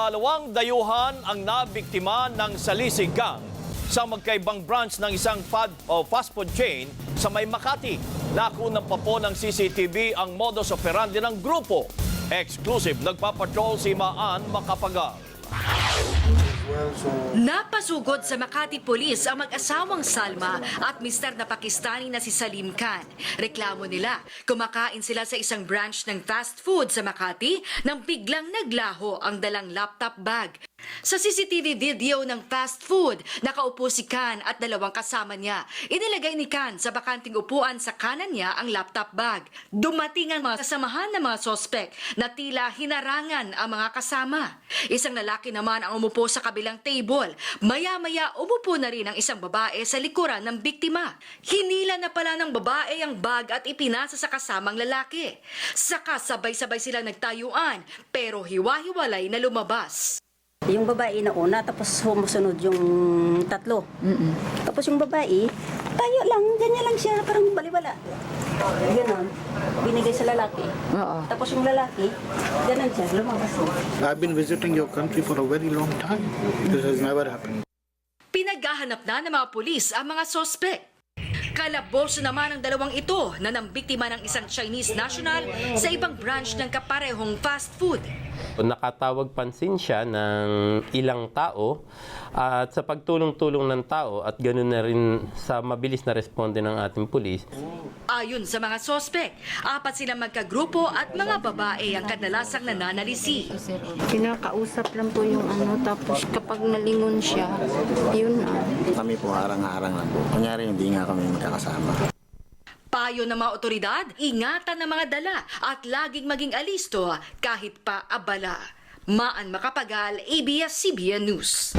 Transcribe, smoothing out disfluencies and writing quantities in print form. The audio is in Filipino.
Dalawang dayuhan ang nabiktima ng salisig gang sa magkaibang branch ng isang fast food chain sa May Makati. Nakunan pa po ng CCTV ang modus operandi ng grupo. Exclusive, nagpapatrol si Maan Macapagal. Napasugod sa Makati Police ang mag-asawang Salma at mister na Pakistani na si Salim Khan. Reklamo nila, kumakain sila sa isang branch ng fast food sa Makati nang biglang naglaho ang dalang laptop bag. Sa CCTV video ng fast food, nakaupo si Khan at dalawang kasama niya. Inilagay ni Khan sa bakanting upuan sa kanan niya ang laptop bag. Dumating ang mga kasamahan ng mga sospek na tila hinarangan ang mga kasama. Isang lalaki naman ang umupo sa kabilang table. Maya-maya umupo na rin ang isang babae sa likuran ng biktima. Hinila na pala ng babae ang bag at ipinasa sa kasamang lalaki. Saka sabay-sabay silang nagtayuan pero hiwa-hiwalay na lumabas. Yung babae na una, tapos sumusunod yung tatlo. Tapos yung babae, tayo lang, ganyan lang siya, parang baliwala. Ganon, binigay sa lalaki. Tapos yung lalaki, ganon siya, lumabas siya. I've been visiting your country for a very long time. This has never happened. Pinaghahanap na ng mga pulis ang mga sospek. Kalaboso naman ang dalawang ito na nambiktima ng isang Chinese national sa ibang branch ng kaparehong fast food. Nakatawag pansin siya ng ilang tao at sa pagtulong-tulong ng tao at ganoon na rin sa mabilis na responde ng ating pulis. Ayon sa mga sospek, 4 silang magkagrupo at mga babae ang kadalasang nananalisi. Pinakausap lang po yung tapos kapag nalingon siya, yun na. Kami po harang-harang lang po. Kunyari hindi nga kami magkakasama. Payo ng mga otoridad, ingatan ng mga dala at laging maging alisto kahit pa abala. Maan Macapagal, ABS-CBN News.